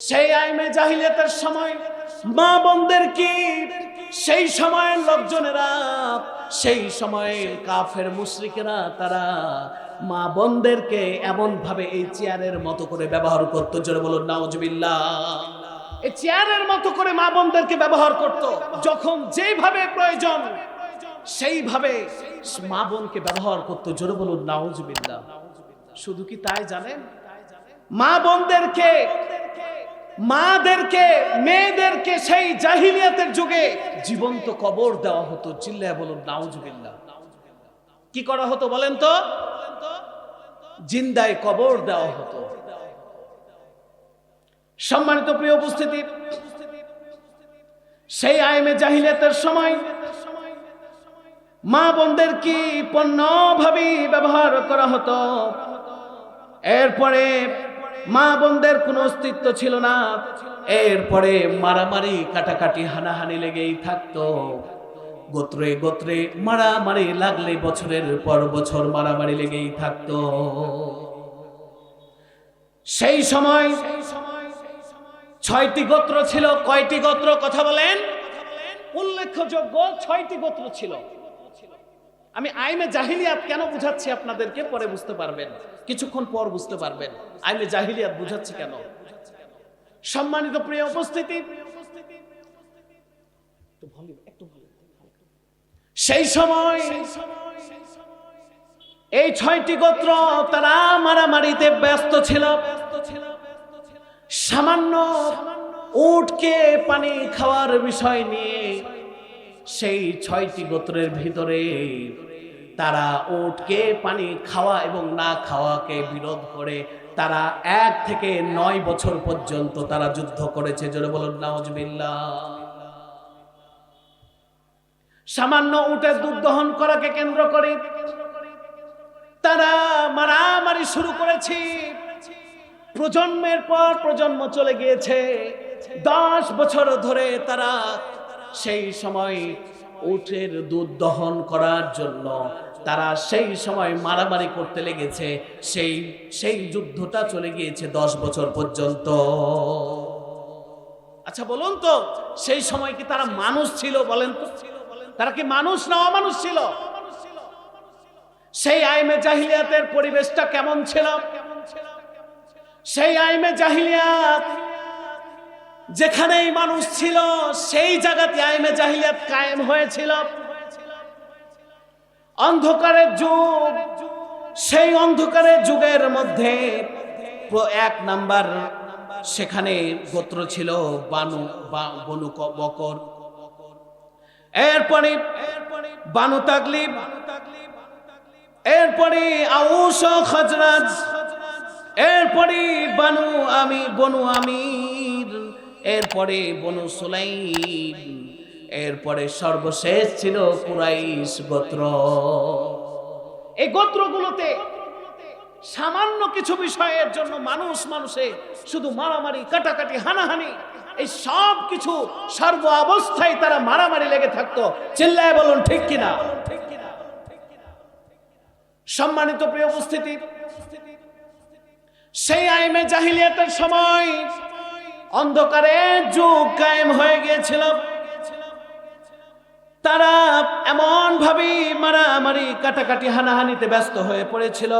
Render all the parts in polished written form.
সেই আইমে জাহিলিয়াতের সময় মা বোনদের কি সেই সময়ের লোকজনেরা, সেই সময়ের কাফের মুশরিকেরা তারা মা বোনদেরকে এমন ভাবে এই চেয়ারের মতো করে ব্যবহার করতো, জোরে বলুন নাউজুবিল্লাহ। এই চেয়ারের মতো করে মা বোনদেরকে ব্যবহার করত, যখন যেভাবে প্রয়োজন সেইভাবে মা বোনকে ব্যবহার করতো, জোরে বলুন নাউজুবিল্লাহ। শুধু কি তাই জানেন, মা বোনদেরকে, মাদেরকে, মেয়েদেরকে সেই জাহিলিয়াতের যুগে জীবন্ত কবর দেওয়া হতো। চিল্লায় বলুন নাউজুবিল্লাহ। কি করা হতো বলেন তো? জিন্দায় কবর দেওয়া হতো। সম্মানিত প্রিয় উপস্থিতি, সেই আইমে জাহিলিয়াতের সময় মা বোনদের কি পণ্যভাবে ব্যবহার করা হতো। এরপরে মা বোনদের কোনো অস্তিত্ব ছিল না। এরপরে মারামারি কাটাকাটি হানাহানি লেগেই থাকতো। গোত্রে গোত্রে মারামারি লাগলে বছরের পর বছর মারামারি লেগেই থাকতো। সেই সময় 6টি গোত্র ছিল। কয়টি গোত্র কথা বলেন? উল্লেখযোগ্য 6টি গোত্র ছিল। আমি আইমে জাহিলিয়াত কেন বুঝাচ্ছি আপনাদেরকে পরে বুঝতে পারবেন, কিছুক্ষণ পর বুঝতে পারবেন আইমে জাহিলিয়াত বুঝাচ্ছি কেন। সম্মানিত প্রিয় উপস্থিতি, সেই সময় এই 6টি গোত্র তারা মারামারিতে ব্যস্ত ছিল। সামান্য উটকে পানি খাওয়ার বিষয় নিয়ে সেই 6টি গোত্রের ভিতরে তারা উটকে পানি খাওয়া এবং না খাওয়াকে বিরোধ করে তারা 1 থেকে 9 বছর পর্যন্ত তারা যুদ্ধ করেছে। জোরে বলুন নাউজুবিল্লাহ। সামান্য উটের দুধ দহন করাকে কেন্দ্র করে তারা মারামারি শুরু করেছে। প্রজন্মের পর প্রজন্ম চলে গিয়েছে। 10 বছর ধরে তারা সেই সময় উটের দুধ দহন করার জন্য তারা সেই সময় মারামারি করতে লেগেছে। সেই যুদ্ধটা চলে গিয়েছে 10 বছর পর্যন্ত। আচ্ছা বলুন তো, সেই সময় কি তারা মানুষ ছিল? বলেন তো, তারা কি মানুষ না অমানুষ ছিল? সেই আইমে জাহিলিয়াতের পরিবেশটা কেমন ছিল? সেই আইমে জাহিলিয়াত যেখানেই মানুষ ছিল সেই জায়গাতে আইমে জাহিলিয়াত কায়েম হয়েছিল। অন্ধকারের যুগ, সেই অন্ধকারের যুগের মধ্যে 1 নাম্বার সেখানে গোত্র ছিল বনু বকর, এরপরে বানু তাগলিব, এরপরে আউস ও খাজরাজ, এরপরে বনু আমির, এরপরে বনু সুলাইম, এরপরে সর্বশেষ ছিল কুরাইশ গোত্র। এই গোত্রগুলোতে সামান্য কিছু বিষয়ের জন্য মানুষে শুধু মারামারি কাটাকাটি হানাহানি, এই সব কিছু সর্ব অবস্থায় তারা মারামারি লেগে থাকতো। চিল্লায় বলুন ঠিক কিনা। সম্মানিত প্রিয় উপস্থিতি, সেই আইমে জাহিলিয়াতের সময় অন্ধকারের যুগ কায়েম হয়ে গিয়েছিল। তারা এমন ভাবে মারামারি কাটাকাটি হানাহানিতে ব্যস্ত হয়ে পড়েছিল।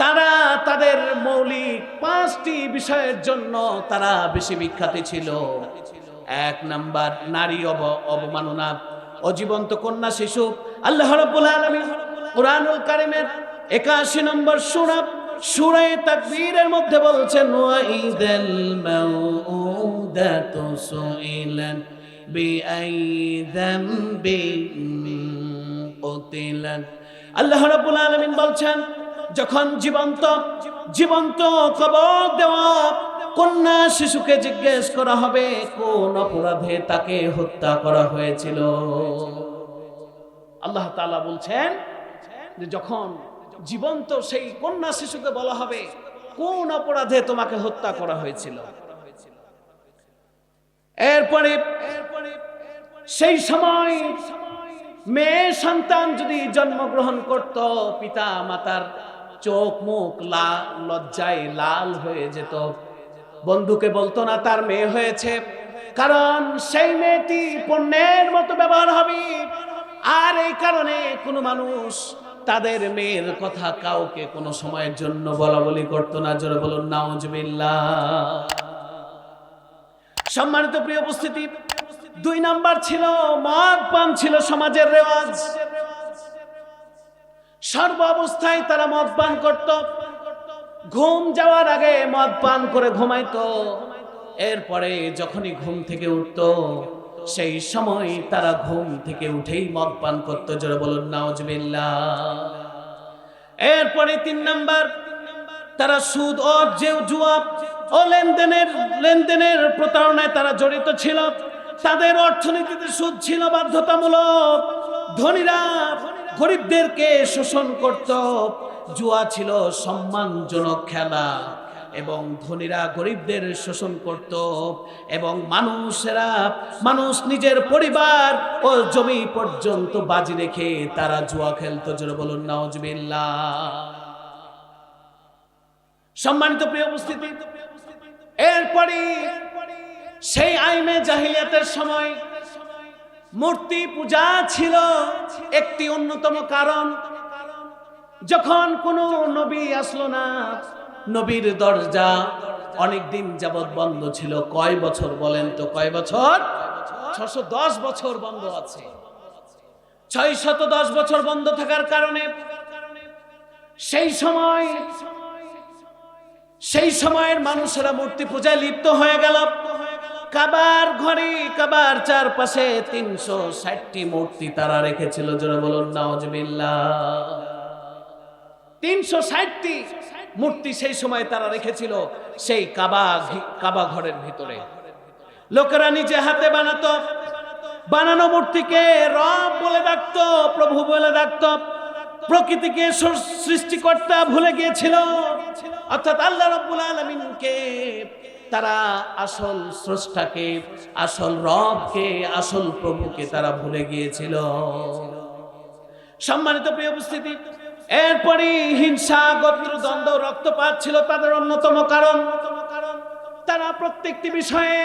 তারা তাদের মৌলিক 5টি বিষয়ের জন্য তারা বেশি বিখ্যাত ছিল। 1 নাম্বার নারী অবমাননা, অজীবন্ত কন্যা শিশু। আল্লাহ রাব্বুল আলামিন কুরআনুল কারীমের 81 নম্বর সূরা তাকবীরের মধ্যে বলছেন, ওয়াইদাল মাউউদাতু সুইলান বিআই যামবিন কুতিলান। আল্লাহ রাব্বুল আলামিন বলছেন, যখন জীবন্ত কবর দেওয়া কন্যা শিশুকে জিজ্ঞেস করা হবে কোন অপরাধে তাকে হত্যা করা হয়েছিল। আল্লাহ তাআলা বলছেন যে যখন জীবন্ত সেই কন্যা শিশুকে বলা হবে কোন অপরাধে তোমাকে হত্যা করা হয়েছিল, এরপরে সেই সময় মেয়ে সন্তান যদি জন্মগ্রহণ করত, পিতা মাতার চোখ মুখ লজ্জায় লাল হয়ে যেত। বন্ধুকে বলতো না তার মেয়ে হয়েছে, কারণ সেই মেয়েটি পণ্যের মতো ব্যবহার হবে। আর এই কারণে কোনো মানুষ তাদের মেয়ের কথা কাউকে কোনো সময়ের জন্য বলা বলি করতো না। জোরে বলুন নাউজুবিল্লাহ। সম্মানিত প্রিয় উপস্থিতি, 2 নাম্বার ছিল মদ পান ছিল সমাজের রেওয়াজ। সর্ব অবস্থায় তারা মদ পান করত, ঘুম যাওয়ার আগে মদ পান করে ঘুমাইতো, এরপরে যখনই ঘুম থেকে উঠতো সেই সময় তারা ঘুম থেকে উঠেই মদ পান করত। জোরে বলুন নাউজুবিল্লাহ। এরপরে 3 নাম্বার, তারা সুদ ও জুয়া ও লেনদেনের প্রতারণায় তারা জড়িত ছিল। তাদের অর্থনীতিতে সুদ ছিল বাধ্যতামূলক। ধনীরা গরিবদেরকে শোষণ করত। জুয়া ছিল সম্মানজনক খেলা এবং ধনীরা গরিবদের শোষণ করত এবং মানুষ নিজের পরিবার ও জমি পর্যন্ত বাজি রেখে তারা জুয়া খেলতো। জোরে বলুন নাউজুবিল্লাহ। সম্মানিত প্রিয় উপস্থিতি, এরপরে সেই আইমে জাহিলিয়াতের সময় মূর্তি পূজা ছিল একটি অন্যতম কারণ। যখন কোনো নবী আসলো না, নবীর দরজা অনেক দিন যাবৎ বন্ধ ছিল। কয় বছর বলেন তো? কয় বছর? 610 বছর বন্ধ আছে। 610 বছর বন্ধ থাকার কারণে সেই সময়ের মানুষেরা মূর্তি পূজায় লিপ্ত হয়ে গেল। কাবার ঘরে, কাবার চারপাশে 360টি মূর্তি তারা রেখেছিল। জোরে বলুন নাউজুবিল্লাহ। 360টি মূর্তি সেই সময় তারা রেখেছিল সেই কাবা ঘরের ভিতরে। লোকেরা নিজে হাতে বানানো মূর্তিকে রব বলে ডাকতো, প্রভু বলে ডাকতো। প্রকৃতিকে সৃষ্টিকর্তা ভুলে গিয়েছিল, অর্থাৎ আল্লাহ রাব্বুল আলামিনকে। তারা আসল স্রষ্টাকে, আসল রবকে, আসল প্রভুকে তারা ভুলে গিয়েছিল। সম্মানিত প্রিয় উপস্থিতি, এরপরে হিংসা, গোত্রদ্বন্দ্ব, রক্তপাত ছিল তাদের অন্যতম কারণ। তারা প্রত্যেকটি বিষয়ে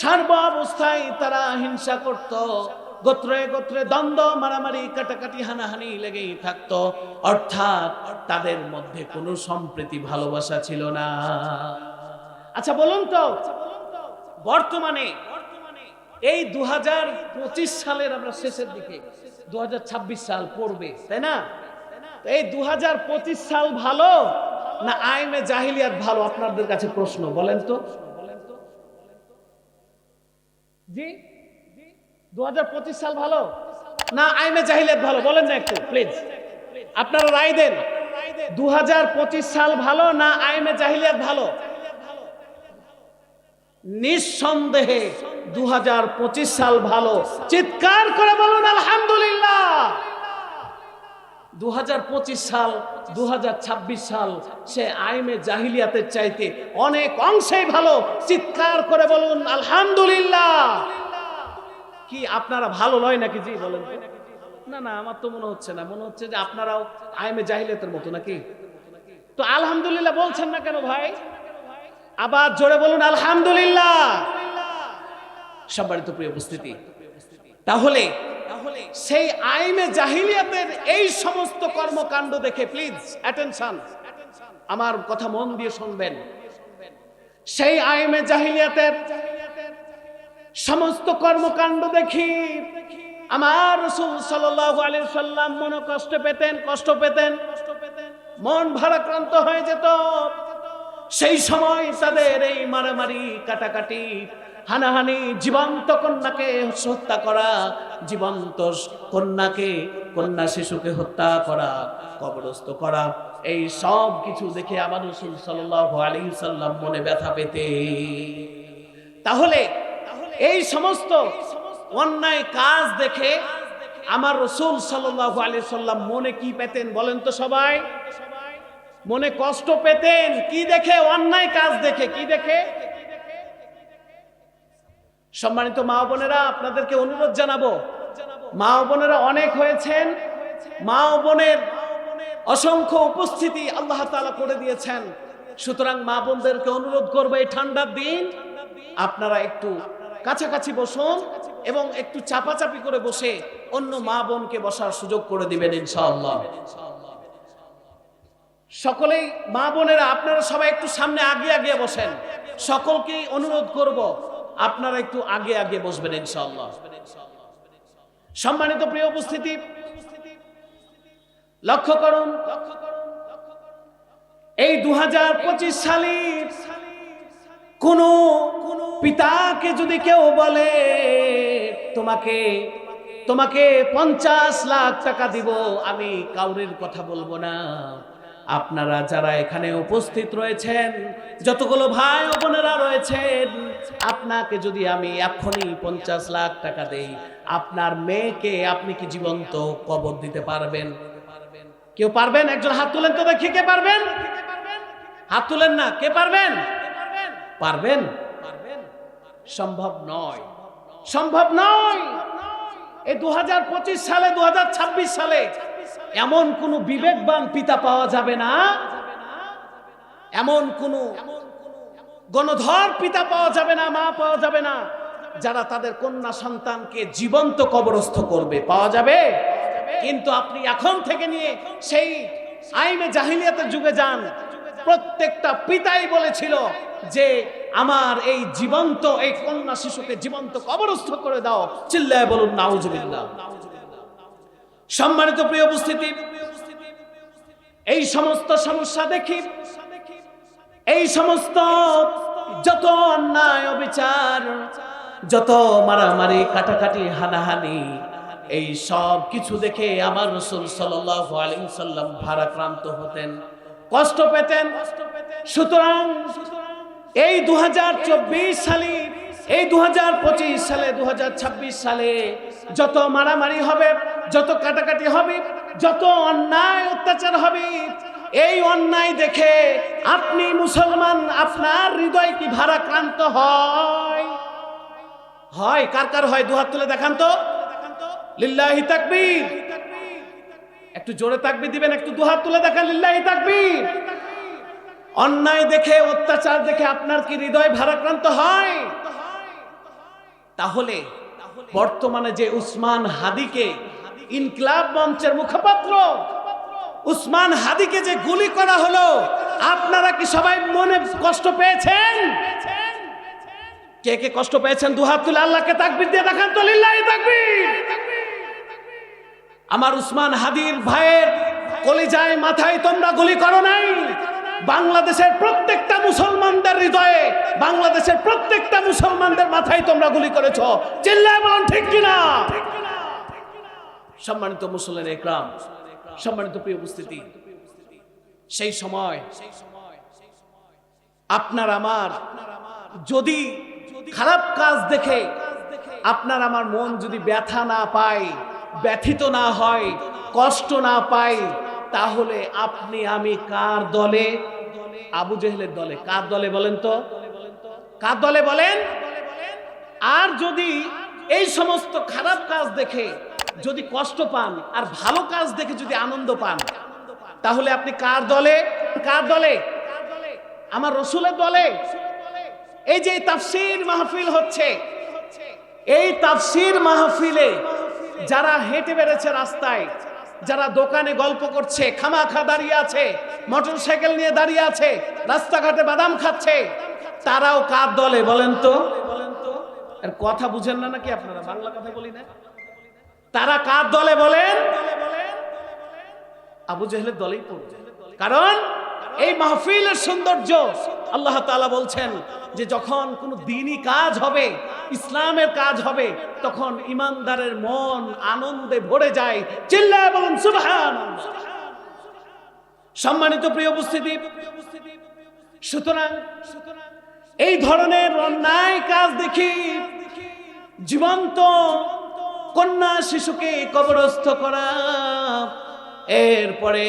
সর্ব অবস্থায় তারা হিংসা করত। গোত্রে গোত্রে দ্বন্দ্ব, মারামারি, কাটাকাটি, হানাহানি লেগেই থাকতো। অর্থাৎ তাদের মধ্যে কোনো সম্প্রীতি, ভালোবাসা ছিল না। আচ্ছা বলুন তো, বর্তমানে এই 2025 সালের আমরা শেষের দিকে, 2026 সাল পড়বে, তাই না? এই 2025 সাল ভালো না আইমে জাহিলিয়াত ভালো? আপনাদের কাছে প্রশ্ন, বলেন তো। জি, 2025 সাল ভালো না আইমে জাহিলিয়াত ভালো? বলেন না একটু প্লিজ, আপনারা রায় দেন। 2025 সাল ভালো না আইমে জাহিলিয়াত ভালো? নিঃসন্দেহে 2025 সাল ভালো। চিৎকার করে বলুন আলহামদুলিল্লাহ। 2025 সাল, 2026 সাল সে আইমে জাহিলিয়াতের চাইতে অনেক অংশেই ভালো। চিৎকার করে বলুন আলহামদুলিল্লাহ। কি আপনারা ভালো নয় নাকি? জি বলেন। না না, আমার তো মনে হচ্ছে না, মনে হচ্ছে যে আপনারাও আইমে জাহিলিয়াতের মতো নাকি। তো আলহামদুলিল্লাহ বলছেন না কেন ভাই? আবার জোরে বলুন আলহামদুলিল্লাহ। সম্মানিত প্রিয় উপস্থিতি, তাহলে সেই আইমে জাহিলিয়াতের এই সমস্ত কর্মকাণ্ড দেখে, প্লিজ অ্যাটেনশন, আমার কথা মন দিয়ে শুনবেন। সেই আইমে জাহিলিয়াতের সমস্ত কর্মকাণ্ড দেখি আমার রাসূল সাল্লাল্লাহু আলাইহি সাল্লাম কষ্ট পেতেন, মন ভারাক্রান্ত হয়ে যেত। সেই সময় তাদের এই মারামারি, কাটাকাটি, হানাহানি, জীবন্ত কন্যাকে হত্যা করা, জীবন্ত কন্যা শিশুকে হত্যা করা, কবরস্থ করা, এই সব কিছু দেখে আমার রাসূল সাল্লাল্লাহু আলাইহি সাল্লাম মনে ব্যথা পেতে। তাহলে এই সমস্ত অন্যায় কাজ দেখে আমার রাসূল সাল্লাল্লাহু আলাইহি সাল্লাম মনে কি পেতেন বলেন তো সবাই? মনে কষ্ট পেতেন কি দেখে? অন্যায় কাজ দেখে। কি দেখে? সম্মানিত মা বোনেরা, আপনাদেরকে অনুরোধ জানাবো, মা বোনেরা অনেক হয়েছেন, মা বোনের অসংখ্য উপস্থিতি আল্লাহ তাআলা করে দিয়েছেন। সুতরাং মা বোনদেরকে অনুরোধ করবো এই ঠান্ডার দিন আপনারা একটু কাছাকাছি বসুন এবং একটু চাপাচাপি করে বসে অন্য মা বোনকে বসার সুযোগ করে দিবেন ইনশাআল্লাহ। সকলেই মা বোনেরা আপনারা সবাই একটু সামনে আগে বসেন। সকলকে অনুরোধ করব আপনারা একটু আগে বসবেন ইনশাআল্লাহ। সম্মানিত প্রিয় উপস্থিতি, লক্ষ্য করুন এই 2025 সালে কোন পিতাকে যদি কেউ বলে তোমাকে 50 লাখ টাকা দিব, আমি কাউরির কথা বলবো না। আপনারা যারা এখানে উপস্থিত রয়েছেন, যতগুলো ভাই ও বোনেরা রয়েছেন, আপনাকে যদি আমি এখনই 50 লাখ টাকা দেই, আপনার মেয়েকে আপনি কি জীবন্ত কবর দিতে পারবেন? কেউ পারবেন? একজন হাত তুলেন তো দেখি, কে পারবেন? হাত তুলেন না, কে পারবেন? পারবেন? সম্ভব নয়, সম্ভব নয়। এই 2025 সালে 2026 সালে এমন কোন বিবেকবান পিতা পাওয়া যাবে না, এমন কোন গণধর পিতা পাওয়া যাবে না, মা পাওয়া যাবে না, যারা তাদের কন্যা সন্তানকে জীবন্ত কবরস্থ করবে। পাওয়া যাবে? কিন্তু আপনি এখন থেকে নিয়ে সেই আইনে জাহিলিয়াতের যুগে যান, প্রত্যেকটা পিতাই বলেছিল যে আমার এই জীবন্ত এই কন্যা শিশুকে জীবন্ত কবরস্থ করে দাও। চিল্লায় বলুন নাউজুবিল্লাহ। সম্মানিত প্রিয় উপস্থিতি, এই সমস্ত সমস্যা দেখি, এই সমস্ত যত অন্যায় অবিচার, যত মারামারি কাটাকাটি হানাহানি, এই সব কিছু দেখে আমার রাসূল সাল্লাল্লাহু আলাইহি ওয়াসাল্লাম ভারাক্রান্ত হতেন, কষ্ট পেতেন। সুতরাং এই 2024 সালে, এই 2025 সালে, 2026 সালে যত মারামারি হবে, যত কাটাকাটি হবে, যত অন্যায় অত্যাচার হবে, এই অন্যায় দেখে আপনি মুসলমান, আপনার হৃদয় কি ভারাক্রান্ত হয়? হয়? কার কার হয়? দুহাত তুলে দেখান তো। লিল্লাহি তাকবীর। একটু জোরে তাকবীর দিবেন, একটু দুহাত তুলে দেখান, লিল্লাহি তাকবীর। অন্যায় দেখে, অত্যাচার দেখে আপনার কি হৃদয় ভারাক্রান্ত হয়? তাহলে বর্তমানে যে উসমান হাদিকে, ইনকিলাব মঞ্চের মুখপাত্র উসমান হাদিকে যে গুলি করা হলো, আপনারা কি সবাই মনে কষ্ট পেয়েছেন? কে কে কষ্ট পেয়েছেন? দুহাত তুলে আল্লাহকে তাকবীর দিয়ে দেখান তো, লিল্লাহি তাকবীর। আমার উসমান হাদির ভাইয়ের কলিজায় মাথায় তোমরা গুলি করো নাই, বাংলাদেশের প্রত্যেকটা মুসলমানদের হৃদয়ে, বাংলাদেশের প্রত্যেকটা মুসলমানদের মাথায় তোমরা গুলি করেছো। চিল্লায় বলুন ঠিক কিনা? সম্মানিত মুসলিম ইকরাম, সম্মানিত প্রিয় উপস্থিতি, সেই সময় আপনার আমার যদি খারাপ কাজ দেখে আপনার আমার মন যদি ব্যথা না পায়, ব্যথিত না হয়, কষ্ট না পাই, তাহলে আপনি আমি কার দলে? আবু জেহেলের দলে। কার দলে বলেন তো? কার দলে বলেন? আর যদি এই সমস্ত খারাপ কাজ দেখে যদি কষ্ট পান আর ভালো কাজ দেখে যদি আনন্দ পান, তাহলে আপনি কার দলে? কার দলে? আমার রাসূলের দলে। এই যে তাফসীর মাহফিল হচ্ছে, এই তাফসীর মাহফিলে যারা হেঁটে বেড়েছে রাস্তায়, যারা দোকানে গল্প করছে, খামাখা দাঁড়িয়ে আছে, মোটরসাইকেল নিয়ে দাঁড়িয়ে আছে, রাস্তাঘাটে বাদাম খাচ্ছে, তারাও কার দলে বলেন তো? এর কথা বুঝেন না নাকি আপনারা? বাংলা কথা বলি না। তারা কার দলে বলেন? আবু জেহেলের দলেই পড়বে। কারণ এই মাহফিলের সৌন্দর্য, আল্লাহ তাআলা বলছেন যে যখন কোনো দ্বীনি কাজ হবে, ইসলামের কাজ হবে, তখন ইমানদারের মন আনন্দে ভরে যায়। চিল্লায় বলুন সুবহানাল্লাহ। সম্মানিত প্রিয় উপস্থিতি, সুতরাং এই ধরনের অন্যায় কাজ দেখি জীবন্ত কন্যা শিশুকে কবরস্থ করা, এরপরে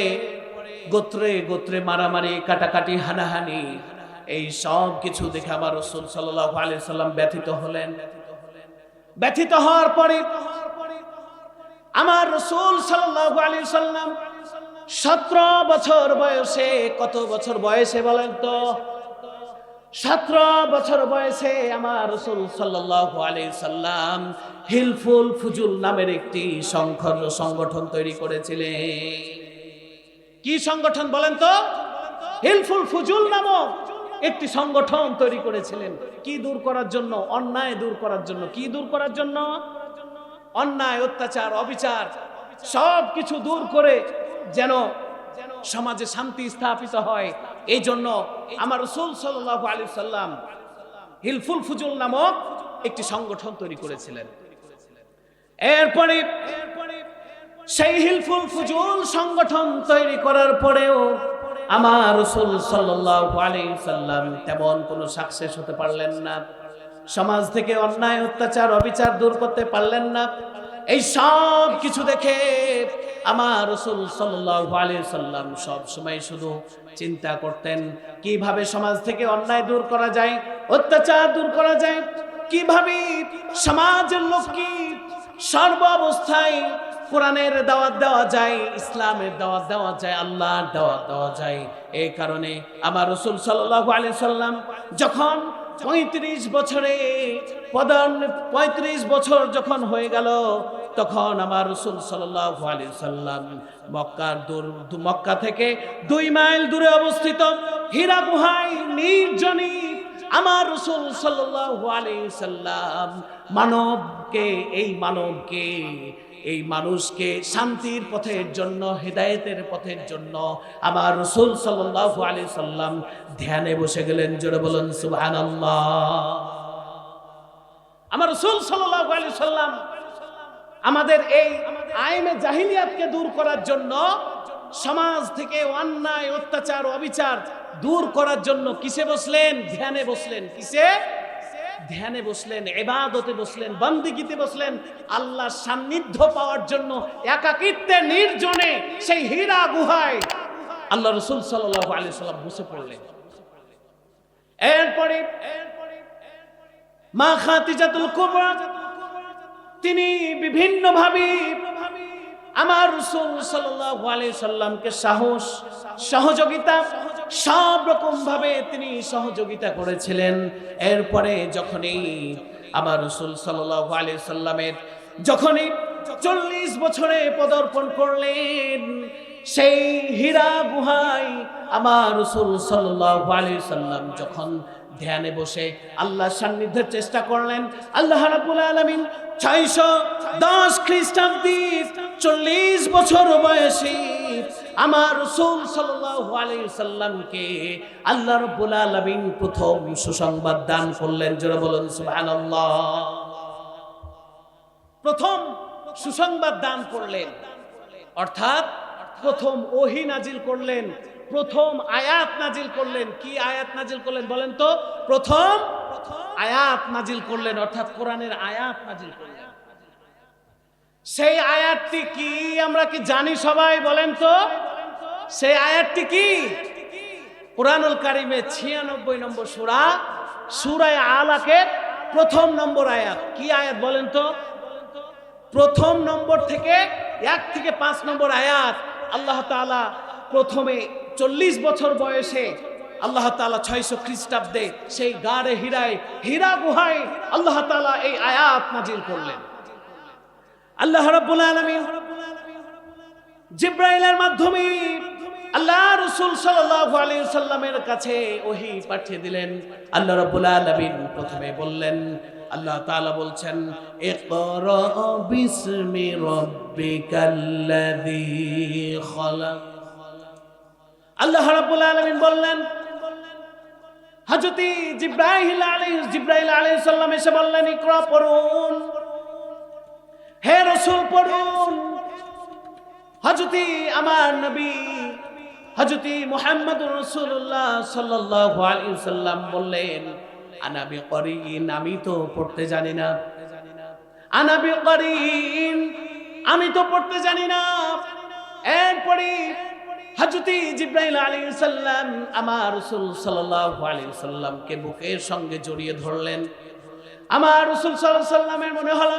গোত্রে গোত্রে মারামারি কাটাকাটি হানাহানি, এই সব কিছু দেখে আমার রাসূল সাল্লাল্লাহু আলাইহি সাল্লাম ব্যথিত হলেন। ব্যথিত হওয়ার পরে আমার রাসূল সাল্লাল্লাহু আলাইহি সাল্লাম 17 বছর বয়সে, কত বছর বয়সে বলেন তো? 17 বছর বয়সে আমার রাসূল সাল্লাল্লাহু আলাইহি সাল্লাম হিলফুল ফুজুল নামের একটি সংগঠন তৈরি করেছিলেন। কি সংগঠন বলেন তো? হিলফুল ফুজুল নামক একটি সংগঠন তৈরি করেছিলেন। কি দূর করার জন্য? অন্যায় দূর করার জন্য। কি দূর করার জন্য? অন্যায়, অত্যাচার, অবিচার সব কিছু দূর করে যেন সমাজে শান্তি স্থাপিত হয়, এই জন্য আমার রাসূল সাল্লাল্লাহু আলাইহি সাল্লাম হিলফুল ফুজুল নামক একটি সংগঠন তৈরি করেছিলেন। এরপরে সেই হিলফুল ফুজুল সংগঠন তৈরি করার পরেও আমার রাসূল সাল্লাল্লাহু আলাইহি সাল্লাম তেমন কোনো সাকসেস হতে পারলেন না। সমাজ থেকে অন্যায়, অত্যাচার, অবিচার দূর করতে পারলেন না। এই সব কিছু দেখে আমার রাসূল সাল্লাল্লাহু আলাইহি সাল্লাম সব সময় শুধু চিন্তা করতেন কিভাবে সমাজ থেকে অন্যায় দূর করা যায়, অত্যাচার দূর করা যায়, কিভাবে সমাজের লোককে সর্ব অবস্থায় কোরআনের দাওয়াত দেওয়া যায়, ইসলামের দাওয়াত দেওয়া যায়, আল্লাহর দাওয়াত দেওয়া যায়। এই কারণে আমার রাসূল সাল্লাল্লাহু আলাইহি সাল্লাম যখন 35 বছর যখন হয়ে গেল, তখন আমার রাসূল সাল্লাল্লাহু আলাইহি সাল্লাম মক্কা থেকে 2 মাইল দূরে অবস্থিত হীরা গুহায় নির্জনে আমার রাসূল সাল্লাল্লাহু আলাইহি সাল্লাম এই মানুষকে শান্তির পথের জন্য, হেদায়েতের পথের জন্য আমার রাসূল সাল্লাল্লাহু আলাইহি সাল্লাম ধ্যানে বসে গেলেন। জোরে বলুন সুবহানাল্লাহ। আমার রাসূল সাল্লাল্লাহু আলাইহি সাল্লাম আমাদের এই আইনে জাহিলিয়াতকে দূর করার জন্য, সমাজ থেকে অন্যায়, অত্যাচার, অবিচার দূর করার জন্য কিসে বসলেন? ধ্যানে বসলেন। কিসে? ধ্যানে বসলেন, ইবাদতে বসলেন, বন্দেগীতে বসলেন। আল্লাহর সান্নিধ্য পাওয়ার জন্য একাকিত্বে নির্জনে সেই হীরা গুহায় আল্লাহ রাসূল সাল্লাল্লাহু আলাইহি সাল্লাম বসে পড়লেন। এরপরে মা খাদিজাতুল কুবরা তিনি বিভিন্নভাবে আমার রাসূল সাল্লাল্লাহু আলাইহি সাল্লামকে সাহস, সহযোগিতা সব রকম ভাবে তিনি সহযোগিতা করেছিলেন। এরপরে যখনই আমার রাসূল সাল্লাল্লাহু আলাইহি সাল্লামের 40 বছরে পদার্পণ করলেন, সেই হীরা গুহায় আমার রাসূল সাল্লাল্লাহু আলাইহি সাল্লাম যখন ধ্যানে বসে আল্লাহর সান্নিধ্যের চেষ্টা করলেন, আল্লাহ রাব্বুল আলামিন 610 খ্রিস্টাব্দে 40 বছর বয়সে আমার রাসূল সাল্লাল্লাহু আলাইহি সাল্লামকে আল্লাহ রাব্বুল আলামিন প্রথম সুসংবাদ দান করলেন। জোরে বলুন সুবহানাল্লাহ। প্রথম সুসংবাদ দান করলেন, অর্থাৎ প্রথম ওহী নাজিল করলেন, প্রথম আয়াত নাজিল করলেন। কি আয়াত নাজিল করলেন বলেন তো? প্রথম আয়াত নাজিল করলেন, অর্থাৎ কোরআনের আয়াত নাজিল করলেন। সেই আয়াতটি কি আমরা কি জানি সবাই? বলেন তো সেই আয়াতটি কি? কুরআনুল কারীমে 96 নম্বর সূরা আলাকের প্রথম নম্বর আয়াত। কি আয়াত বলেন তো? প্রথম নম্বর থেকে 1 থেকে 5 নম্বর আয়াত। আল্লাহ তাআলা প্রথমে 40 বছর বয়সে আল্লাহ তাআলা 600 খ্রিস্টাব্দে সেই গারে হীরা গুহায় আল্লাহ তাআলা এই আয়াত নাজিল করলেন। আল্লাহ রাব্বুল আলামিন জিবরাইলের মাধ্যমে আল্লাহ রাসূল সাল্লাল্লাহু আলাইহি সাল্লামের কাছে ওহী পাঠিয়ে দিলেন। আল্লাহ রাব্বুল আলামিন প্রথমে বললেন, আল্লাহ তাআলা বলছেন, ইকরা বিসমি রাব্বিকাল্লাযী খালাক। আল্লাহ রাব্বুল আলামিন বললেন, হযরত জিবরাইল আলাইহিস সালাম এসে বললেন, ইকরা পড়ুন, হে রাসূল পড়ুন। হযরত আমার নবী হযরত মুহাম্মদুর রাসূলুল্লাহ সাল্লাল্লাহু আলাইহি সাল্লাম বললেন, আনা বিকরিন, আমি তো পড়তে জানি না। আনা বিকরিন, আমি তো পড়তে জানি না। এরপরে হযরত জিবরাইল আলাইহিস সালাম আমার রাসূল সাল্লাল্লাহু আলাইহি সাল্লামকে বুকের সঙ্গে জড়িয়ে ধরলেন। আমার রাসূল সাল্লাল্লাহু আলাইহি সাল্লামের মনে হলো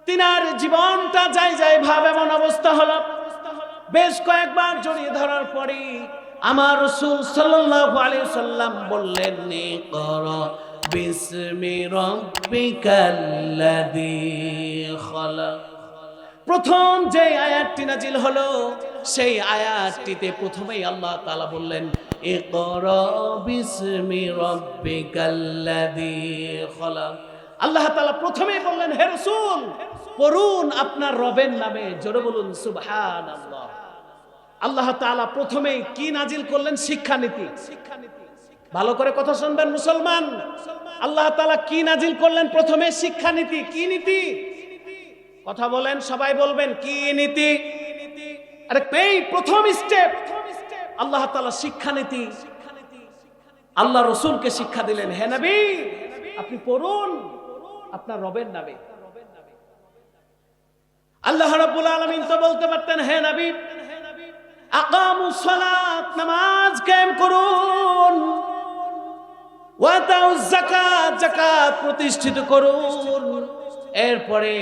তিনার জীবনটা যায় ভাবে এমন অবস্থা হলো। বেশ কয়েকবার জড়িয়ে ধরার পরে আমার রাসূল সাল্লাল্লাহু আলাইহি সাল্লাম বললেন, ইকরা বিসমি রাব্বিকাল্লাযী খালাক। প্রথম যে আয়াতটি নাজিল হলো সেই আয়াতটিতে প্রথমেই আল্লাহ তাআলা বললেন, ইকরা বিসমি রাব্বিকাল্লাযী খালাক। আল্লাহ তাআলা প্রথমেই বললেন, হে রাসূল পড়ুন আপনার রবের নামে। জোরে বলুন সুবহানাল্লাহ। আল্লাহ তাআলা প্রথমেই কি নাজিল করলেন? শিক্ষানীতি। ভালো করে কথা শুনবেন মুসলমান। আল্লাহ তাআলা কি নাজিল করলেন? প্রথমে শিক্ষানীতি। কি নীতি? কথা বলেন, সবাই বলবেন কি নীতি? আরে এই প্রথম স্টেপ আল্লাহ তাআলা শিক্ষানীতি। আল্লাহ রাসূলকে শিক্ষা দিলেন, হে নবী আপনি পড়ুন আপনার রবের নামে। আল্লাহ রাব্বুল আলামিন তো বলতে পারতেন, হে নবী আকামুস সালাত, নামাজ কায়েম করুন, ওয়া আতাউজ যাকাত, যাকাত প্রতিষ্ঠিত করুন, এরপরে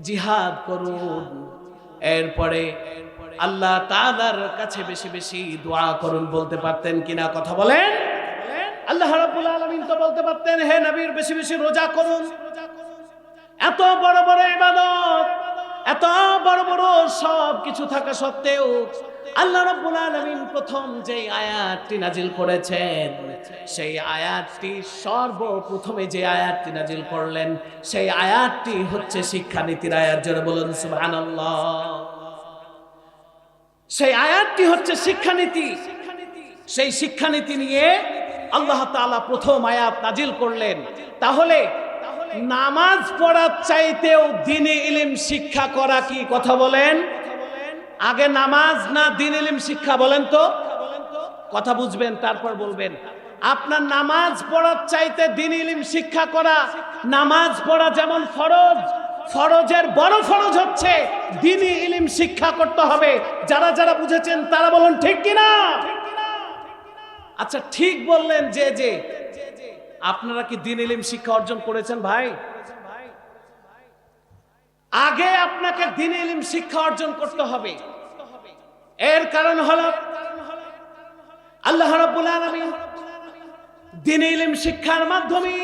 জিহাদ করুন, এরপরে আল্লাহ তাআলার কাছে বেশি বেশি দোয়া করুন। বলতে পারতেন কিনা? কথা বলেন। আল্লাহ রাব্বুল আলামিন তো বলতে পারতেন, হে নবীর বেশি বেশি রোজা করুন। এত বড় বড় ইবাদত, এত বড় বড় সব কিছু থাকা সত্ত্বেও আল্লাহ রাব্বুল আলামিন প্রথম যে আয়াতটি নাজিল করেছেন সেই আয়াতটি সর্বপ্রথমে যে আয়াতটি নাজিল করলেন সেই আয়াতটি হচ্ছে শিক্ষানীতির আয়াত। জোরে বলুন সুবহানাল্লাহ। সেই আয়াতটি হচ্ছে শিক্ষানীতি। সেই শিক্ষানীতি নিয়ে আল্লাহ তাআলা প্রথম আয়াত নাজিল করলেন। তাহলে নামাজ পড়ার চাইতেও দ্বীনি ইলম শিক্ষা করা কি? কথা বলেন। আগে নামাজ না দ্বীনি ইলম শিক্ষা? বলেন তো, কথা বুঝবেন তারপর বলবেন। আপনার নামাজ পড়ার চাইতে দ্বীনি ইলম শিক্ষা করা, নামাজ পড়া যেমন ফরজ, ফরজের বড় ফরজ হচ্ছে দ্বীনি ইলম শিক্ষা করতে হবে। যারা যারা বুঝেছেন তারা বলুন ঠিক কিনা? আচ্ছা ঠিক বললেন। যে আপনারা কি দ্বীনি ইলম শিক্ষা অর্জন করেছেন? ভাই আগে আপনাকে দ্বীনি ইলম শিক্ষা অর্জন করতে হবে। এর কারণ হলো আল্লাহ রাব্বুল আলামিন দ্বীনি ইলম শিক্ষার মাধ্যমে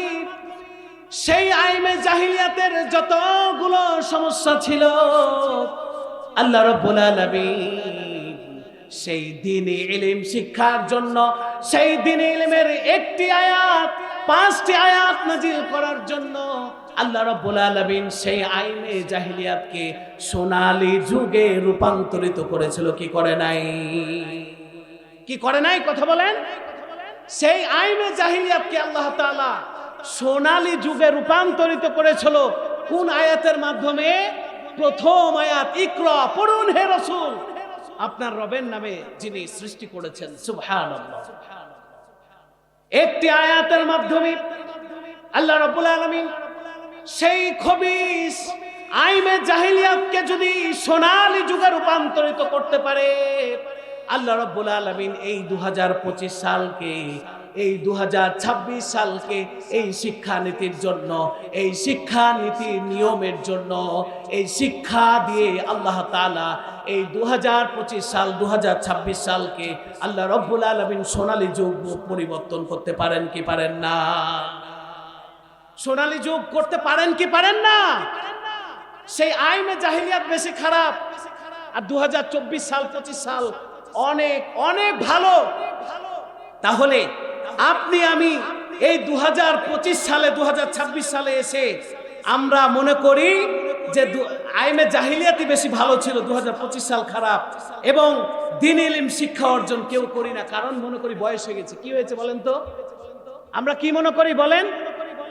সেই আইমে জাহিলিয়াতের যতগুলো সমস্যা ছিল আল্লাহ রাব্বুল আলামিন সেই দ্বীনি ইলম শিক্ষার জন্য, সেই দ্বীনি ইলমের একটি আয়াত 5টি আয়াত নাজিল করার জন্য আল্লাহ রাব্বুল আলামিন সেই আইনে জাহিলিয়াতকে সোনালী যুগে রূপান্তরিত করেছিল। কি করে নাই? কি করে নাই? কথা বলেন। সেই আইনে জাহিলিয়াতকে আল্লাহ তাআলা সোনালী যুগে রূপান্তরিত করেছিল কোন আয়াতের মাধ্যমে? প্রথম আয়াত, ইকরা পড়ুন হে রাসূল আপনার রবের নামে যিনি সৃষ্টি করেছেন। সুবহানাল্লাহ। একটি আয়াতের মাধ্যমে আল্লাহ রাব্বুল আলামিন সেই খবিস আইমে জাহিলিয়াতকে যদি সোনালী যুগে রূপান্তরিত করতে পারে, আল্লাহ রাব্বুল আলামিন এই 2025 সালকে, এই 2026 সালকে এই শিক্ষানীতির জন্য, এই শিক্ষানীতির নিয়মের জন্য, এই শিক্ষা দিয়ে আল্লাহ তাআলা এই 2025 সাল 2026 সালকে আল্লাহ রাব্বুল আলামিন সোনালী যুগ পরিবর্তন করতে পারেন কি পারেন না? সোনালী যুগ করতে পারেন কি পারেন না? সেই আইনে জাহিলিয়াত বেশি খারাপ, আর 2024 সাল 25 সাল অনেক অনেক ভালো। তাহলে আপনি আমি এই 2025 সালে 2026 সালে এসে আমরা মনে করি যে আইনে জাহিলিয়াতই বেশি ভালো ছিল, 2025 সাল খারাপ, এবং দ্বীনি ইলম শিক্ষা অর্জন কেউ করি না। কারণ মনে করি বয়স হয়ে গেছে। কি হয়েছে বলেন তো? আমরা কি মনে করি বলেন?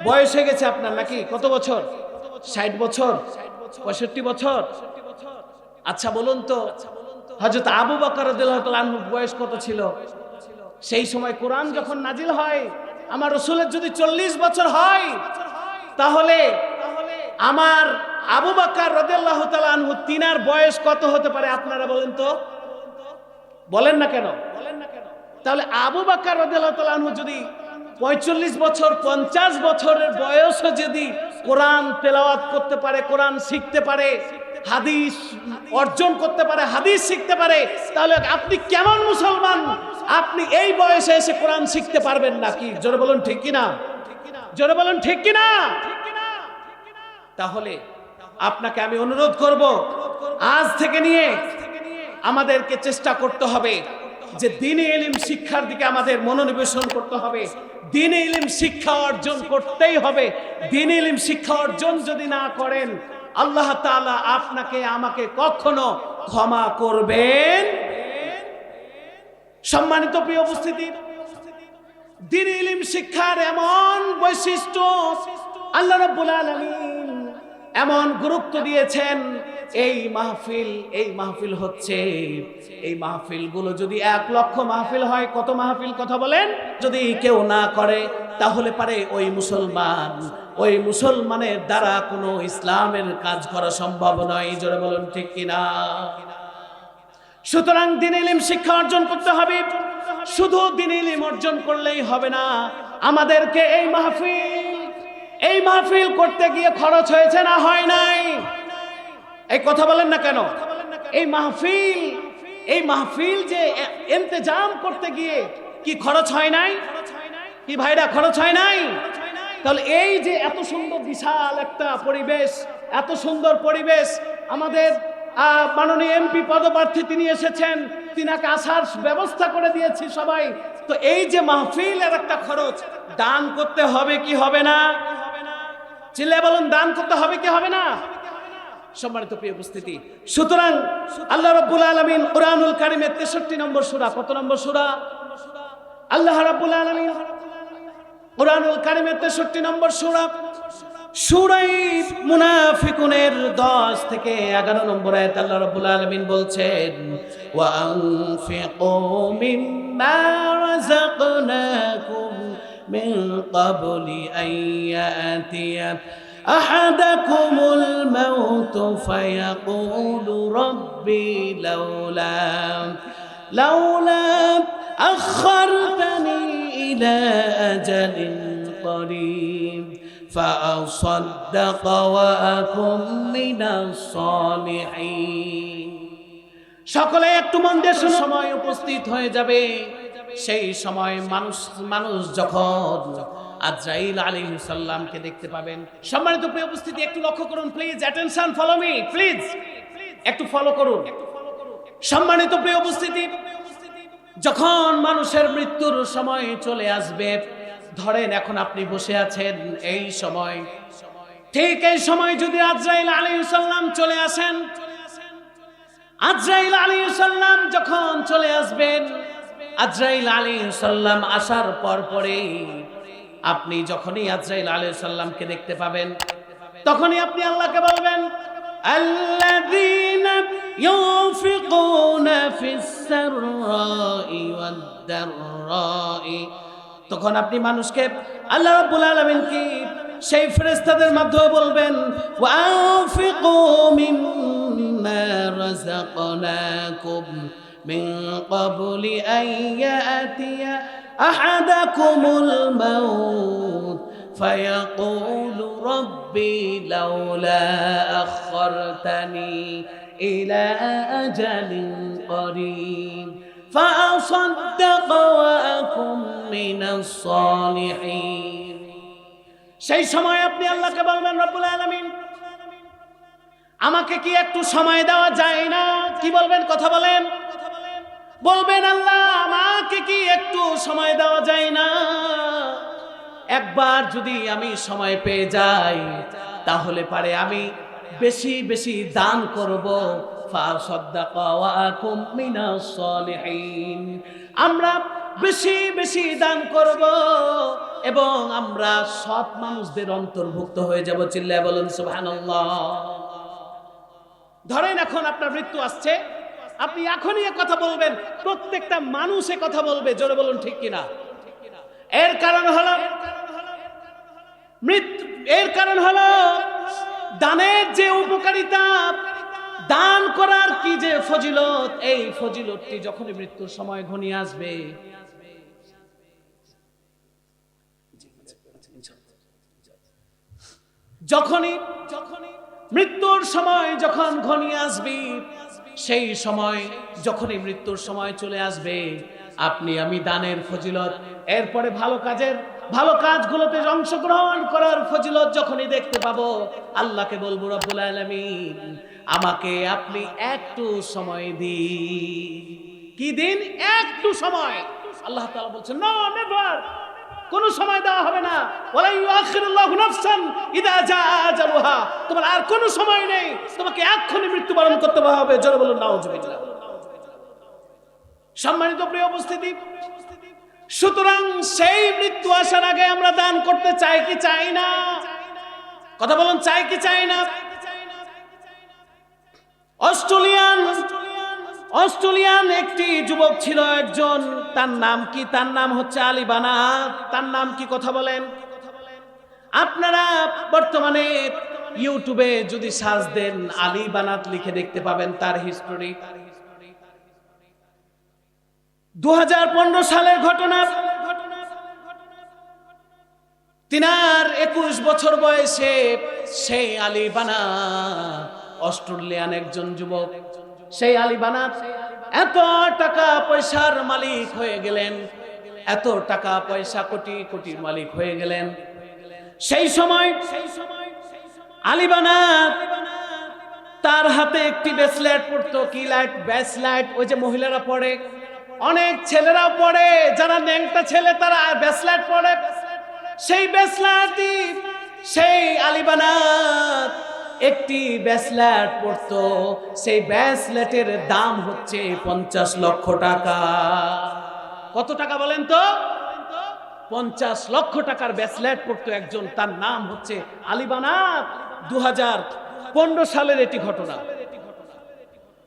বয়স হয়ে গেছে আপনার নাকি? কত বছর? 60 বছর, 65 বছর? আচ্ছা বলুন তো, হযরত আবু বকর রাদিয়াল্লাহু তাআলা আনহুর বয়স কত ছিল? সেই সময় কোরআন যখন নাজিল হয়, আমার রাসূলের যদি 40 বছর হয়, তাহলে আমার আবু বকর রাদিয়াল্লাহু তাআলা আনহু তিনার বয়স কত হতে পারে আপনারা বলেন তো? বলেন না কেন? তাহলে আবু বকর রাদিয়াল্লাহু তাআলা আনহু যদি 45 বছর 50 বছরের বয়সে যদি কোরআন তেলাওয়াত করতে পারে, কোরআন শিখতে পারে, হাদিস অর্জন করতে পারে, হাদিস শিখতে পারে, তাহলে আপনি কেমন মুসলমান? আপনি এই বয়সে এসে কোরআন শিখতে পারবেন না? কি জোরে বলুন ঠিক কিনা? জোরে বলুন ঠিক কিনা? তাহলে আপনাকে আমি অনুরোধ করব, আজ থেকে নিয়ে আমাদেরকে চেষ্টা করতে হবে যে দ্বীনি ইলম শিক্ষার দিকে আমাদের মনোনিবেশন করতে হবে। দ্বীনি ইলম শিক্ষা অর্জন করতেই হবে। দ্বীনি ইলম শিক্ষা অর্জন যদি না করেন, আল্লাহ তাআলা আপনাকে আমাকে কখনো ক্ষমা করবেন? সম্মানিত প্রিয় উপস্থিতি, দ্বীনি ইলম শিক্ষার এমন বৈশিষ্ট্য, আল্লাহ রাব্বুল আলামিন এমন গুরুত্ব দিয়েছেন। এই মাহফিল হচ্ছে, এই মাহফিলগুলো যদি 1 লক্ষ মাহফিল হয়, কত মাহফিল কথা বলেন? যদি কেউ না করে, তাহলে পারে ওই মুসলমানের দ্বারা কোনো ইসলামের কাজ করা সম্ভব নয়। জোরে বলুন ঠিক কিনা? সুতরাং দ্বীনি ইলম শিক্ষা অর্জন করতে হবে। শুধু দ্বীনি ইলম অর্জন করলেই হবে না, আমাদেরকে এই মাহফিল করতে গিয়ে খরচ হয়েছে না হয় নাই? এই কথা বলেন না কেন? এই মাহফিল যে ইন্তজাম করতে গিয়ে কি খরচ হয় নাই? কি ভাইরা, খরচ হয় নাই? তাহলে এই যে এত সুন্দর বিশাল একটা পরিবেশ, এত সুন্দর পরিবেশ, আমাদের মাননীয় এমপি পদপ্রার্থী তিনি এসেছেন, তিনাকে আসার ব্যবস্থা করে দিয়েছি সবাই। তো এই যে মাহফিলের একটা খরচ দান করতে হবে কি হবে না? চিল্লায় বলুন, দান করতে হবে কি হবে না? সম্মানিত প্রিয় উপস্থিতি, সুতরাং আল্লাহ রাব্বুল আলামিন কুরআনুল কারীমের 63 নম্বর সূরা, কত নম্বর সূরা? আল্লাহ রাব্বুল আলামিন কুরআনুল কারীমের 63 নম্বর সূরা, সূরা মুনাফিকুনের 10 থেকে 11 নম্বর আয়াত আল্লাহ রাব্বুল আলামিন বলছেন, ওয়া আনফিকু মিম্মা রাযাকনাকুম মিন ক্বাবলি আন ইয়াতিয়া আহাদাকুমুল মাউতু ফায়াকুলু রাব্বি লাউলা আখারতানি ইলা আজালিন করিব فأصدق وأكن من الصالحين। সকলে একটু মন দিয়ে শুনুন। সময় উপস্থিত হয়ে যাবে, সেই সময় মানুষ যখন আজরাইল আলাইহিস সালামকে দেখতে পাবেন। সম্মানিত প্রিয় উপস্থিতি, একটু লক্ষ্য করুন please, attention, follow me please, একটু ফলো করুন। সম্মানিত প্রিয় উপস্থিতি, যখন মানুষের মৃত্যুর সময় চলে আসবে, ধরেন এখন আপনি বসে আছেন, এই সময়, ঠিক এই সময় যদি আজরাইল আলাইহিস সালাম চলে আসেন, আজরাইল আলাইহিস সালাম যখন চলে আসবেন, আজরাইল আলাইহিস সালাম আসার পরে আপনি যখনই আজরাইল আলাইহিস সালামকে দেখতে পাবেন, তখনই আপনি আল্লাহকে বলবেন, আল্লাযীনা ইউনফিকুনা ফিস সাররাই ওয়াদ দাররাই। তখন আপনি মানুষকে, আল্লাহ রাব্বুল আলামিন কি সেই ফেরেশতাদের মাধ্যমে বলবেন, ওয়া আনফিকু মিম্মা রাযাকনাকুম মিন ক্বাবলি আন ইয়াতিয়া আহাদাকুমুল মাউত ফায়াকুলু রাব্বি লাউলা আখারতানি ইলা আজালিন করিব فأصدق وأكن من الصالحين। সেই সময় আপনি আল্লাহকে বলবেন, রব্বুল আলামিন আমাকে কি একটু সময় দেওয়া যায় না? কি বলবেন? কথা বলেন। বলবেন, আল্লাহ আমাকে কি একটু সময় দেওয়া যায় না? একবার যদি আমি সময় পেয়ে যাই, তাহলে পারে আমি বেশি বেশি দান করব। আমরা বেশি বেশি দান করব এবং আমরা সৎ মানুষদের অন্তর্ভুক্ত হয়ে যাব। চিল্লায় বলুন সুবহানাল্লাহ। ধরেন এখন আপনার মৃত্যু আসছে, আপনি এখনই কথা বলবেন, প্রত্যেকটা মানুষ কথা বলবে, জোরে বলুন ঠিক কিনা? এর কারণ হলো দানের যে উপকারিতা, দান করার কি যে ফজিলত, এই ফজিলতটি যখনই মৃত্যুর সময় ঘনিয়ে আসবে, যখনই মৃত্যুর সময় যখন ঘনিয়ে আসবে, সেই সময় যখনই মৃত্যুর সময় চলে আসবে, আপনি আমি দানের ফজিলত, এরপরে ভালো কাজগুলোতে অংশগ্রহণ করার ফজিলত যখনই দেখতে পাবো, আল্লাহকে বলবো রব্বুল আলামিন আমাকে আপনি একটু সময় দিন। কি দিন? একটু সময়। আল্লাহ তাআলা বলছেন নো, নেভার, কোন সময় দেওয়া হবে না। ওয়ালা ইউআখিরুল্লাহু নাফসান ইযা জাআ আজালুহা, তোমার আর কোনো সময় নেই, তোমাকে এক্ষুনি মৃত্যুবরণ করতে হবে। জোরে বলুন নাউজুবিল্লাহ। সম্মানিত প্রিয় উপস্থিতি, সুতরাং সেই মৃত্যু আসার আগে আমরা দান করতে চাই কি চাই না? কথা বলুন, চাই কি চাই না? অস্ট্রেলিয়ান একটি যুবক ছিল একজন, তার নাম কি? তার নাম হচ্ছে আলী বানাত। তার নাম কি? কথা বলেন। আপনারা বর্তমানে ইউটিউবে যদি সার্চ দেন, আলী বানাত লিখে দেখতে পাবেন তার হিস্টোরি। 2015 সালের ঘটনা। তিনার 21 বছর বয়সে সেই আলী বানাত, অস্ট্রেলিয়ান একজন যুবক, সেই আলী বানাত এত টাকা পয়সার মালিক হয়ে গেলেন, এত টাকা পয়সা কোটি কোটির মালিক হয়ে গেলেন। সেই সময় আলী বানাত তার হাতে একটি ব্রেসলেট পরতো। কি লাইট? ব্রেসলেট। ওই যে মহিলারা পরে, অনেক ছেলেরাও পরে, যারা ন্যাংটা ছেলে তারা ব্রেসলেট পরে। সেই ব্রেসলেটই সেই আলী বানাত একটি ব্রেসলেট পরতো। সেই ব্রেসলেটের দাম হচ্ছে 50 লক্ষ টাকা। কত টাকা বলেন তো? 50 লক্ষ টাকার ব্রেসলেট পরতো একজন, তার নাম হচ্ছে আলী বানাত। 2015 সালের এটি ঘটনা।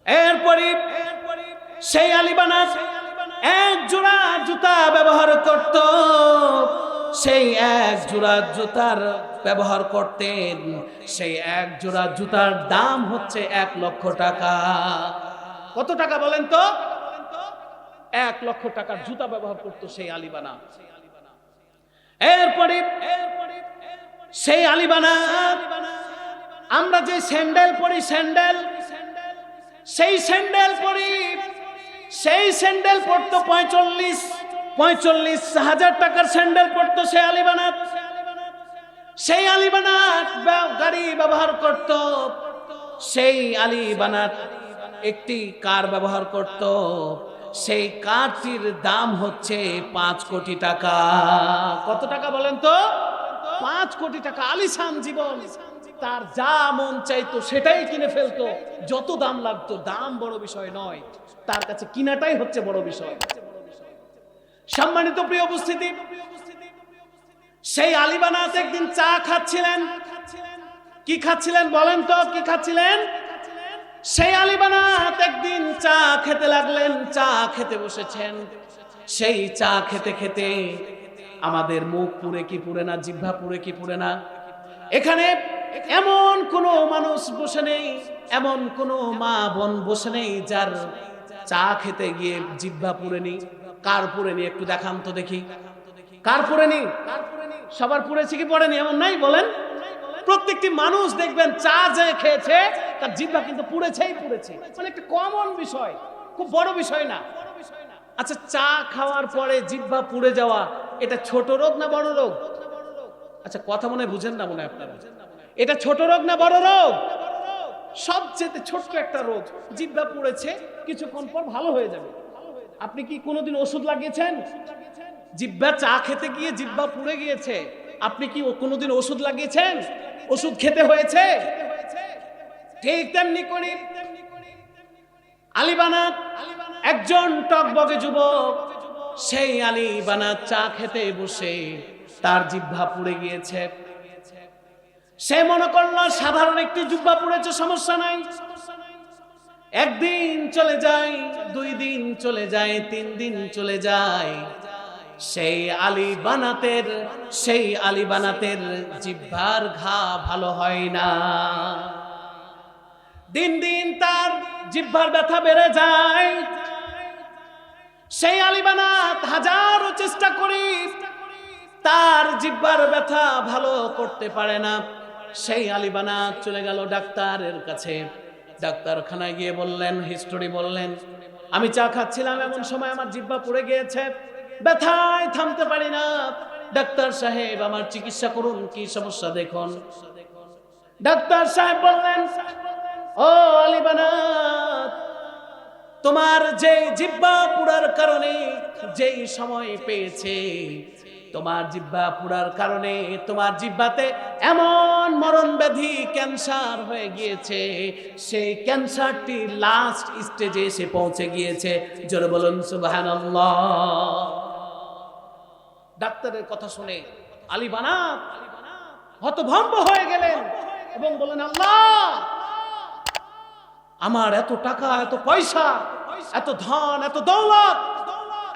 এরপরে সেই আলী বানাত এক জোড়া জুতা ব্যবহার করত। সেই এক জোড়া জুতার ব্যবহার করতেন, সেই এক জোড়া জুতার দাম হচ্ছে 1 লক্ষ টাকা। কত টাকা বলেন তো? 1 লক্ষ টাকার জুতা ব্যবহার করত সেই আলী বানাত। এরপরে সেই আলী বানাত, আমরা যে স্যান্ডেল পরি, সেই স্যান্ডেল পরি, সেই স্যান্ডেল পরতো 45,000 টাকার স্যান্ডেল পরতো সেই আলী বানাত। সেই আলী বানাত গাড়ি ব্যবহার করত। সেই আলী বানাত একটি কার ব্যবহার করত। সেই কারটির দাম হচ্ছে 5 কোটি টাকা। কত টাকা বলেন তো? 5 কোটি টাকা। আলিশান জীবন, তার যা মন চাইতো সেটাই কিনে ফেলতো, যত দাম লাগতো। দাম বড় বিষয় নয়, তার কাছে কিনাটাই হচ্ছে বড় বিষয়। সম্মানিত প্রিয় উপস্থিতি, সেই আলী বানাত একদিন চা খাচ্ছিলেন। কি খাচ্ছিলেন বলেন তো? কি খাচ্ছিলেন? সেই আলী বানাত একদিন চা খেতে লাগলেন। চা খেতে বসেছেন। সেই চা খেতে খেতে আমাদের মুখ পুড়ে কি পুড়ে না, জিহ্বা পুড়ে কি পুড়ে না? এখানে এমন কোনো মানুষ বসে নেই, এমন কোনো মা বোন বসে নেই যার চা খেতে গিয়ে জিহ্বা পুড়েনি। কার পুড়েনি? একটু দেখান তো দেখি। কার পুড়েনি? সবার পুড়েছে কি পড়েনি? এমন নাই বলেন? প্রত্যেকটি মানুষ দেখবেন চা যে খেয়েছে তার জিহ্বা কিন্তু পুড়েছেই পুড়েছে। মানে একটা কমন বিষয়, খুব বড় বিষয় না। আচ্ছা, চা খাওয়ার পরে জিহ্বা পুড়ে যাওয়া এটা ছোট রোগ না বড় রোগ? আচ্ছা, কথা মনে বুঝেন না মনে আপনারা। এটা ছোট রোগ না বড় রোগ? সবচেয়ে ছোট্ট একটা রোগ। জিহ্বা পুড়েছে, কিছুক্ষণ পর ভালো হয়ে যাবে। আপনি কি কোনোদিন ওষুধ লাগিয়েছেন? জিহ্বা চা খেতে গিয়ে জিহ্বা পুড়ে গিয়েছে, আপনি কি কোনোদিন ওষুধ লাগিয়েছেন? ওষুধ খেতে হয়েছে? ঠিক তেমনি করি আলী বানাত একজন টকবগে যুবক। সেই আলী বানাত চা খেতে বসে তার জিহ্বা পুড়ে গিয়েছে। সে মনে করলো সাধারণ একটি জিহ্বা পুড়েছে, সমস্যা নাই। একদিন চলে যায়, 2 দিন চলে যায়, 3 দিন চলে যায়। সেই আলী বানাতের জিহ্বার ঘা ভালো হয় না। দিন দিন তার জিহ্বার ব্যথা বেড়ে যায়। সেই আলী বানাত হাজারো চেষ্টা করে তার জিহ্বার ব্যথা ভালো করতে পারে না। সেই আলী বানাত চলে গেল ডাক্তারের কাছে। ডাক্তারখানায় গিয়ে বললেন, হিস্টোরি বললেন, আমি চা খাচ্ছিলাম, এমন সময় আমার জিহ্বা পুড়ে গিয়েছে, ব্যথায় থামতে পারি না। ডাক্তার সাহেব, আমার চিকিৎসা করুন, কি সমস্যা দেখুন। ডাক্তার সাহেব বললেন, ও আলী বানাত, তোমার যে জিহ্বা পুড়ার কারণে যেই সময় পেয়েছে, তোমার জিহ্বা পুড়ার কারণে তোমার জিহ্বাতে এমন মরণ ব্যাধি ক্যান্সার হয়ে গিয়েছে, সেই ক্যান্সারটি লাস্ট স্টেজে এসে পৌঁছে গিয়েছে। জোরে বলুন সুবহানাল্লাহ। ডাক্তারের কথা শুনে আলী বানাত হতভম্ব হয়ে গেলেন এবং বলেন, আল্লাহ, আমার এত টাকা, এত পয়সা, এত ধন, এত দৌলত,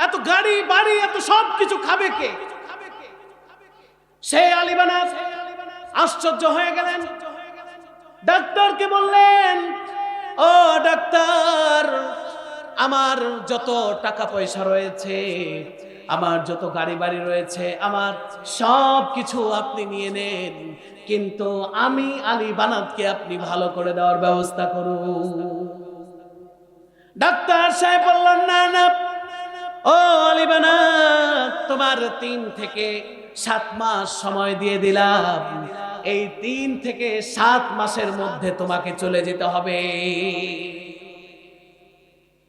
এত গাড়ি বাড়ি, এত সব কিছু খাবে কে? সেই আলী বানাত আশ্চর্য হয়ে গেলেন। ডাক্তারকে বললেন, ও ডাক্তার, আমার যত টাকা পয়সা রয়েছে, আমার যত গাড়ি বাড়ি রয়েছে, আমার সব কিছু আপনি নিয়ে নেন, কিন্তু আমি আলী বানাতকে আপনি ভালো করে দেওয়ার ব্যবস্থা করুন। ডাক্তার সাহেব বললেন, না না, ও আলী বানাত, তোমার 3 থেকে 7 মাস সময় দিয়ে দিলাম, এই 3 থেকে 7 মাসের মধ্যে তোমাকে চলে যেতে হবে।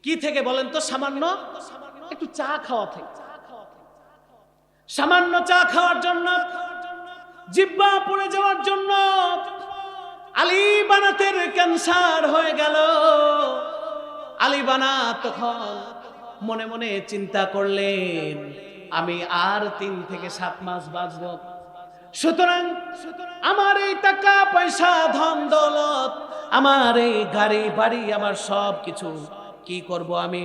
কি থেকে বলেন তো? সামান্য একটু চা খাওয়া থেকে, সামান্য চা খাওয়ার জন্য, জিহ্বা পড়ে যাওয়ার জন্য আলী বানাতের ক্যান্সার হয়ে গেল। আলী বানাত তখন মনে মনে চিন্তা করলেন, আমি আর 3 থেকে 7 মাস বাঁচব, সুতরাং আমার এই টাকা পয়সা, ধন দৌলত, আমার এই গাড়ি বাড়ি, আমার সব কিছু কি করব আমি?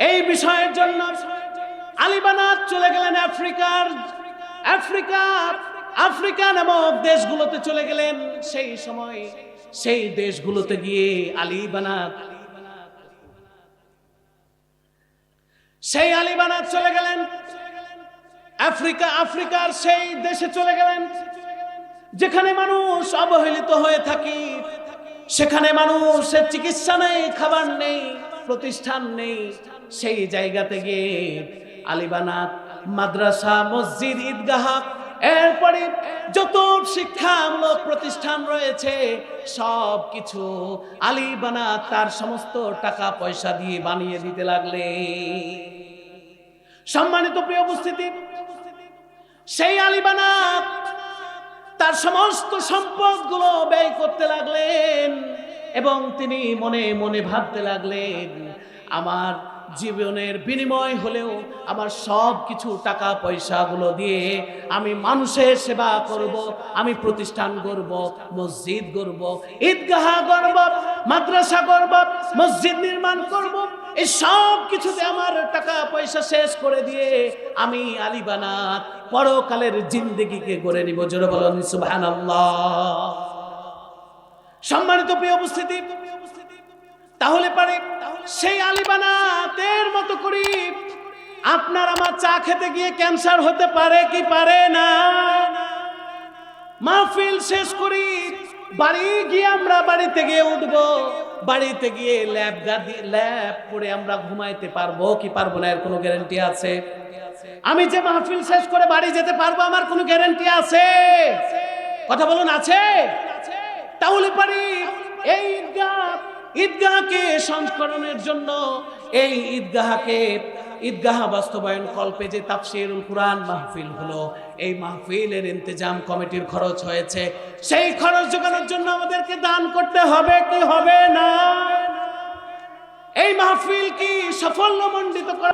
এই বিষয়ের জন্য আলী বানাত চলে গেলেন আফ্রিকা নামক দেশগুলোতে চলে গেলেন। সেই সময় সেই দেশগুলোতে গিয়ে আলী বানাত চলে গেলেন আফ্রিকার সেই দেশে চলে গেলেন যেখানে মানুষ অবহেলিত হয়ে থাকে, সেখানে মানুষের চিকিৎসা নেই, খাবার নেই, প্রতিষ্ঠান নেই। সেই জায়গাতে গিয়ে আলী বানাত মাদ্রাসা, মসজিদ, ঈদগাহ, এরপরে যত শিক্ষামূলক প্রতিষ্ঠান রয়েছে সব কিছু আলী বানাত তার সমস্ত টাকা পয়সা দিয়ে বানিয়ে দিতে লাগলেন। সম্মানিত প্রিয় উপস্থিতি, সেই আলী বানাত তার সমস্ত সম্পদগুলো ব্যয় করতে লাগলেন এবং তিনি মনে মনে ভাবতে লাগলেন, আমার জীবনের বিনিময় হলেও আমার সব কিছু টাকা পয়সাগুলো দিয়ে আমি মানুষের সেবা করব, আমি প্রতিষ্ঠান গড়ব, মসজিদ গড়ব, ঈদগাহ গড়ব, মাদ্রাসা গড়ব, মসজিদ নির্মাণ করব, এই সব কিছুতে আমার টাকা পয়সা শেষ করে দিয়ে আমি আলী বানাত পরকালের জিন্দেগিকে গড়ে নিব। জোরে বলুন সুবহানাল্লাহ। সম্মানিত প্রিয় উপস্থিতি, তাহলে পারে সেই আলী বানাতের মতো করে আপনার আমার চা খেতে গিয়ে ক্যান্সার হতে পারে কি পারে না? মাহফিল শেষ করি, বাড়ি গিয়ে আমরা বাড়িতে গিয়ে উঠবো, বাড়িতে গিয়ে ল্যাব করে আমরা ঘুমাইতে পারবো কি পারবো না, এর কোনো গ্যারান্টি আছে? আমি যে মাহফিল শেষ করে বাড়ি যেতে পারবো, আমার কোনো গ্যারান্টি আছে? কথা বলুন, আছে? তাহলে পারি এই ঈদগাহকে সংস্করণের জন্য, এই ঈদগাহ বাস্তবায়ন কল্পে যে তাফসীরুল কুরআন মাহফিল হলো, এই মাহফিলের ইন্তজাম কমিটির খরচ হয়েছে, সেই খরচ জোগানোর জন্য আমাদেরকে দান করতে হবে কি হবে না? এই মাহফিল কি সাফল্যমণ্ডিত